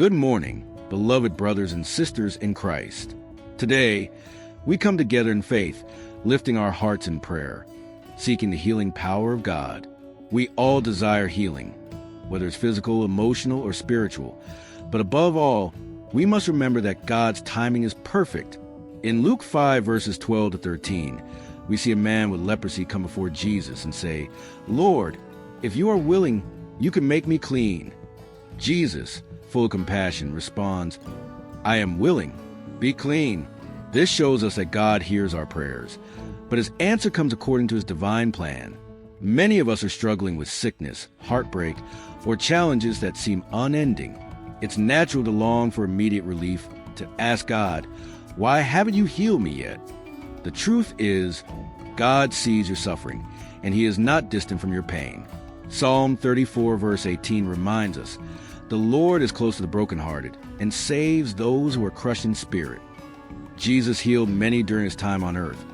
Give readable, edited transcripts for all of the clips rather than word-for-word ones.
Good morning, beloved brothers and sisters in Christ. Today, we come together in faith, lifting our hearts in prayer, seeking the healing power of God. We all desire healing, whether it's physical, emotional, or spiritual. But above all, we must remember that God's timing is perfect. In Luke 5, verses 12 to 13, we see a man with leprosy come before Jesus and say, "Lord, if you are willing, you can make me clean." Jesus, full of compassion, responds, "I am willing. Be clean." This shows us that God hears our prayers, but his answer comes according to his divine plan. Many of us are struggling with sickness, heartbreak, or challenges that seem unending. It's natural to long for immediate relief, to ask God, "Why haven't you healed me yet?" The truth is, God sees your suffering, and he is not distant from your pain. Psalm 34, verse 18 reminds us, "The Lord is close to the brokenhearted and saves those who are crushed in spirit." Jesus healed many during his time on earth,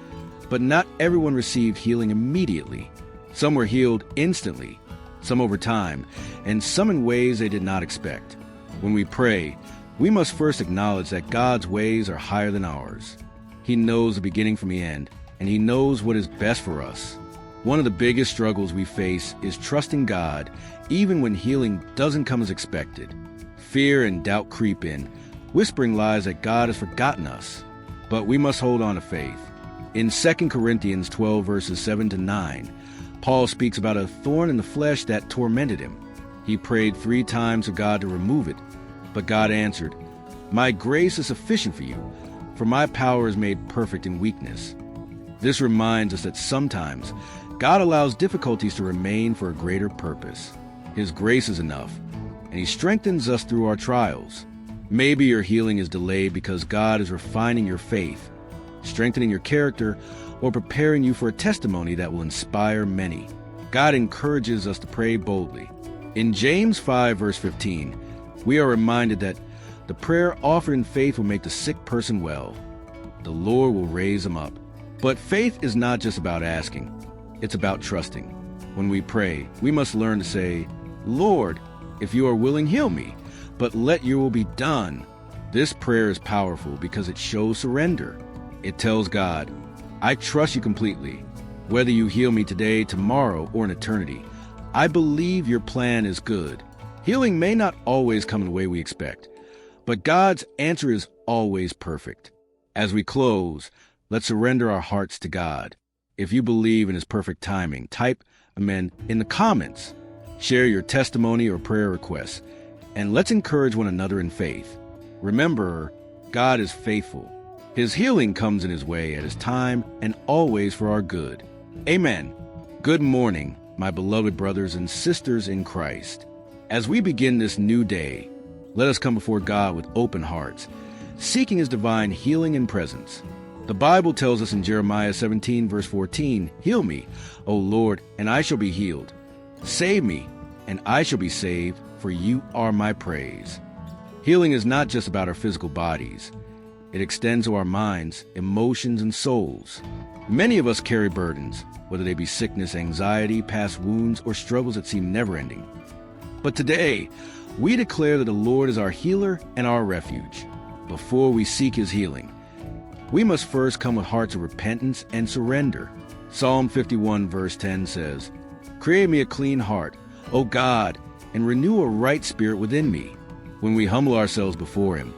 but not everyone received healing immediately. Some were healed instantly, some over time, and some in ways they did not expect. When we pray, we must first acknowledge that God's ways are higher than ours. He knows the beginning from the end, and he knows what is best for us. One of the biggest struggles we face is trusting God even when healing doesn't come as expected. Fear and doubt creep in, whispering lies that God has forgotten us. But we must hold on to faith. In 2 Corinthians 12, verses 7 to 9, Paul speaks about a thorn in the flesh that tormented him. He prayed 3 times for God to remove it, but God answered, "My grace is sufficient for you, for my power is made perfect in weakness." This reminds us that sometimes God allows difficulties to remain for a greater purpose. His grace is enough, and he strengthens us through our trials. Maybe your healing is delayed because God is refining your faith, strengthening your character, or preparing you for a testimony that will inspire many. God encourages us to pray boldly. In James 5, verse 15, we are reminded that the prayer offered in faith will make the sick person well. The Lord will raise them up. But faith is not just about asking. It's about trusting. When we pray, we must learn to say, "Lord, if you are willing, heal me, but let your will be done." This prayer is powerful because it shows surrender. It tells God, "I trust you completely. Whether you heal me today, tomorrow, or in eternity, I believe your plan is good." Healing may not always come in the way we expect, but God's answer is always perfect. As we close, let's surrender our hearts to God. If you believe in his perfect timing, type "Amen" in the comments. Share your testimony or prayer requests, and let's encourage one another in faith. Remember, God is faithful. His healing comes in his way at his time and always for our good. Amen. Good morning, my beloved brothers and sisters in Christ. As we begin this new day, let us come before God with open hearts, seeking his divine healing and presence. The Bible tells us in Jeremiah 17, verse 14, "Heal me, O Lord, and I shall be healed. Save me, and I shall be saved, for you are my praise." Healing is not just about our physical bodies. It extends to our minds, emotions, and souls. Many of us carry burdens, whether they be sickness, anxiety, past wounds, or struggles that seem never-ending. But today, we declare that the Lord is our healer and our refuge. Before we seek his healing, we must first come with hearts of repentance and surrender. Psalm 51, verse 10 says, "Create me a clean heart, O God, and renew a right spirit within me." When we humble ourselves before him,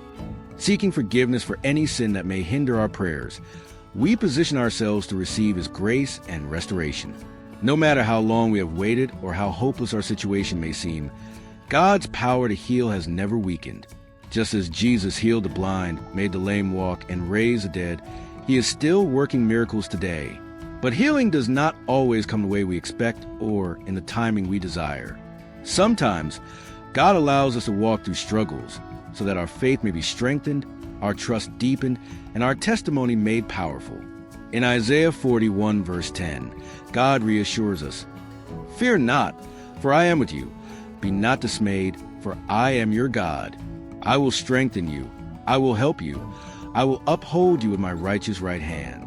seeking forgiveness for any sin that may hinder our prayers, we position ourselves to receive his grace and restoration. No matter how long we have waited or how hopeless our situation may seem, God's power to heal has never weakened. Just as Jesus healed the blind, made the lame walk, and raised the dead, he is still working miracles today. But healing does not always come the way we expect or in the timing we desire. Sometimes, God allows us to walk through struggles so that our faith may be strengthened, our trust deepened, and our testimony made powerful. In Isaiah 41, verse 10, God reassures us, "Fear not, for I am with you. Be not dismayed, for I am your God. I will strengthen you. I will help you. I will uphold you with my righteous right hand."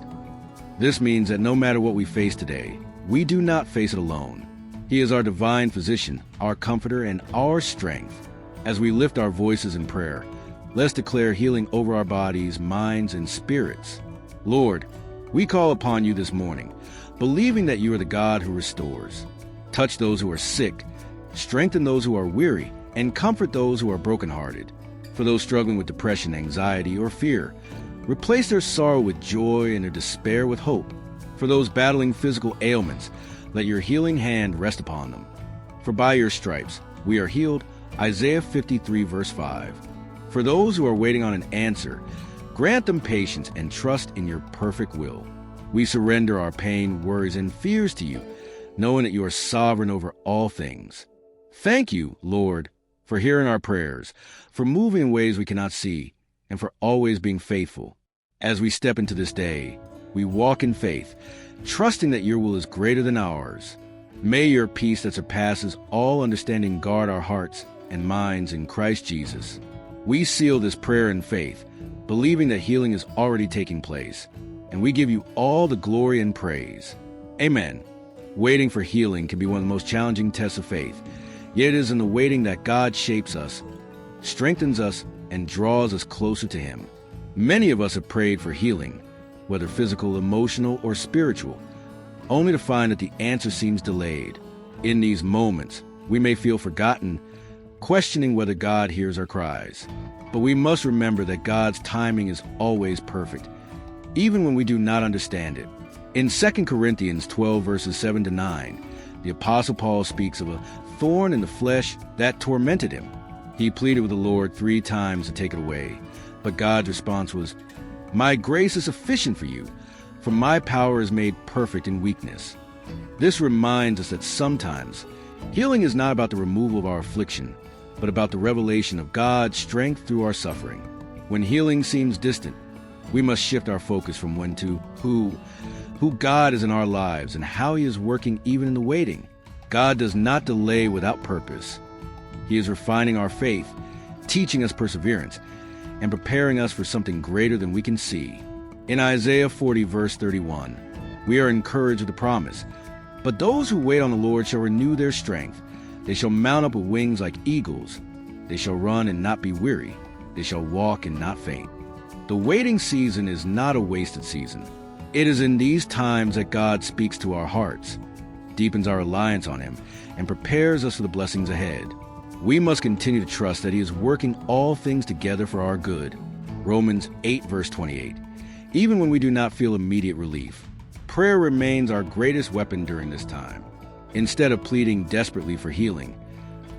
This means that no matter what we face today, we do not face it alone. He is our divine physician, our comforter, and our strength. As we lift our voices in prayer, let's declare healing over our bodies, minds, and spirits. Lord, we call upon you this morning, believing that you are the God who restores. Touch those who are sick, strengthen those who are weary, and comfort those who are brokenhearted. For those struggling with depression, anxiety, or fear, replace their sorrow with joy and their despair with hope. For those battling physical ailments, let your healing hand rest upon them. For by your stripes we are healed, Isaiah 53 verse 5. For those who are waiting on an answer, grant them patience and trust in your perfect will. We surrender our pain, worries, and fears to you, knowing that you are sovereign over all things. Thank you, Lord, for hearing our prayers, for moving in ways we cannot see, and for always being faithful. As we step into this day, we walk in faith, trusting that your will is greater than ours. May your peace that surpasses all understanding guard our hearts and minds in Christ Jesus. We seal this prayer in faith, believing that healing is already taking place, and we give you all the glory and praise. Amen. Waiting for healing can be one of the most challenging tests of faith, yet it is in the waiting that God shapes us, strengthens us, and draws us closer to Him. Many of us have prayed for healing, whether physical, emotional, or spiritual, only to find that the answer seems delayed. In these moments, we may feel forgotten, questioning whether God hears our cries. But we must remember that God's timing is always perfect, even when we do not understand it. In 2 Corinthians 12 verses 7 to 9, the Apostle Paul speaks of a thorn in the flesh that tormented him. He pleaded with the Lord 3 times to take it away, but God's response was, "My grace is sufficient for you, for my power is made perfect in weakness." This reminds us that sometimes healing is not about the removal of our affliction, but about the revelation of God's strength through our suffering. When healing seems distant, we must shift our focus from when to who God is in our lives and how He is working even in the waiting. God does not delay without purpose. He is refining our faith, teaching us perseverance, and preparing us for something greater than we can see. In Isaiah 40 verse 31, we are encouraged with the promise, "But those who wait on the Lord shall renew their strength. They shall mount up with wings like eagles. They shall run and not be weary. They shall walk and not faint." The waiting season is not a wasted season. It is in these times that God speaks to our hearts, deepens our reliance on Him, and prepares us for the blessings ahead. We must continue to trust that He is working all things together for our good. Romans 8 verse 28. Even when we do not feel immediate relief, prayer remains our greatest weapon during this time. Instead of pleading desperately for healing,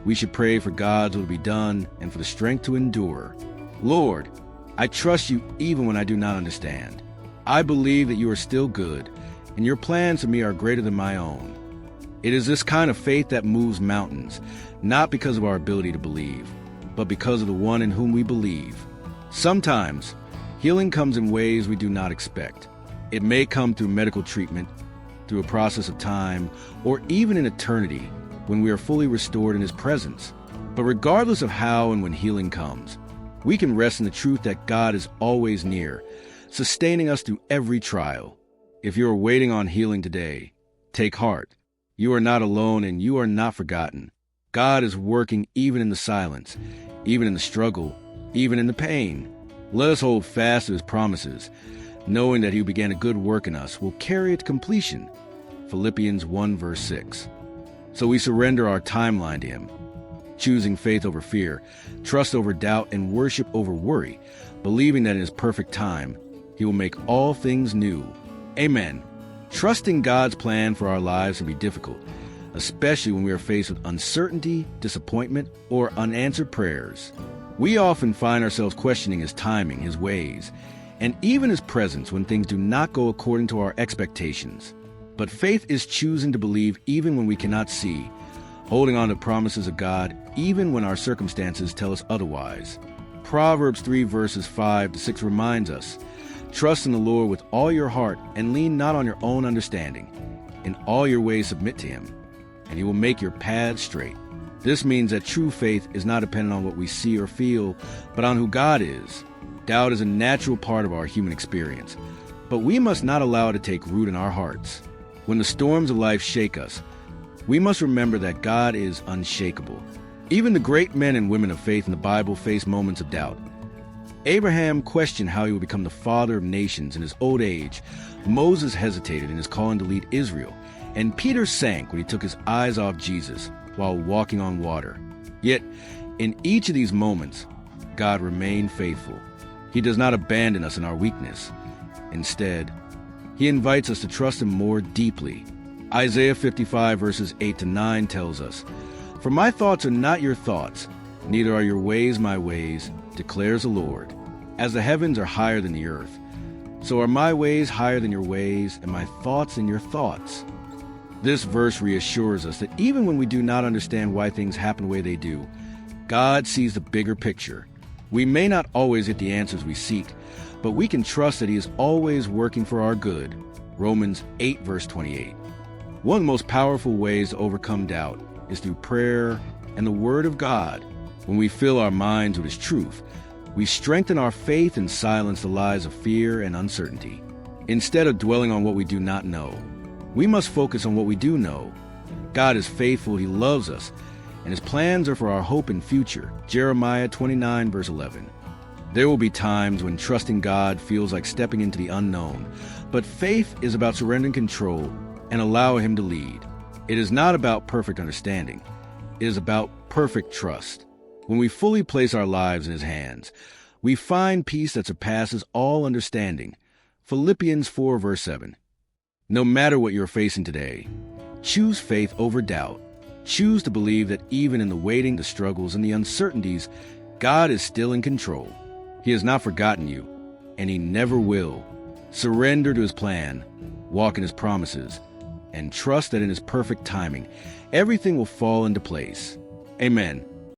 we should pray for God's will to be done and for the strength to endure. Lord, I trust you even when I do not understand. I believe that you are still good, and your plans for me are greater than my own. It is this kind of faith that moves mountains, not because of our ability to believe, but because of the one in whom we believe. Sometimes, healing comes in ways we do not expect. It may come through medical treatment, through a process of time, or even in eternity, when we are fully restored in His presence. But regardless of how and when healing comes, we can rest in the truth that God is always near, sustaining us through every trial. If you are waiting on healing today, take heart. You are not alone and you are not forgotten. God is working even in the silence, even in the struggle, even in the pain. Let us hold fast to His promises, knowing that He who began a good work in us will carry it to completion. Philippians 1 verse 6. So we surrender our timeline to Him, choosing faith over fear, trust over doubt, and worship over worry, believing that in His perfect time, He will make all things new. Amen. Trusting God's plan for our lives can be difficult, especially when we are faced with uncertainty, disappointment, or unanswered prayers. We often find ourselves questioning His timing, His ways, and even His presence when things do not go according to our expectations. But faith is choosing to believe even when we cannot see, holding on to promises of God even when our circumstances tell us otherwise. Proverbs 3 verses 5 to 6 reminds us, "Trust in the Lord with all your heart and lean not on your own understanding. In all your ways submit to Him, and He will make your paths straight." This means that true faith is not dependent on what we see or feel, but on who God is. Doubt is a natural part of our human experience, but we must not allow it to take root in our hearts. When the storms of life shake us, we must remember that God is unshakable. Even the great men and women of faith in the Bible face moments of doubt. Abraham questioned how he would become the father of nations in his old age. Moses hesitated in his calling to lead Israel. And Peter sank when he took his eyes off Jesus while walking on water. Yet, in each of these moments, God remained faithful. He does not abandon us in our weakness. Instead, he invites us to trust him more deeply. Isaiah 55 verses 8 to 9 tells us, "For my thoughts are not your thoughts, neither are your ways my ways, declares the Lord. As the heavens are higher than the earth, so are my ways higher than your ways, and my thoughts than your thoughts." This verse reassures us that even when we do not understand why things happen the way they do, God sees the bigger picture. We may not always get the answers we seek, but we can trust that he is always working for our good. Romans 8 verse 28. One of the most powerful ways to overcome doubt is through prayer and the Word of God. When we fill our minds with his truth, we strengthen our faith and silence the lies of fear and uncertainty. Instead of dwelling on what we do not know, we must focus on what we do know. God is faithful, he loves us, and his plans are for our hope and future. Jeremiah 29 verse 11. There will be times when trusting God feels like stepping into the unknown, but faith is about surrendering control and allowing him to lead. It is not about perfect understanding. It is about perfect trust. When we fully place our lives in his hands, we find peace that surpasses all understanding. Philippians 4 verse 7. No matter what you're facing today, choose faith over doubt. Choose to believe that even in the waiting, the struggles, and the uncertainties, God is still in control. He has not forgotten you, and he never will. Surrender to his plan, walk in his promises, and trust that in his perfect timing, everything will fall into place. Amen.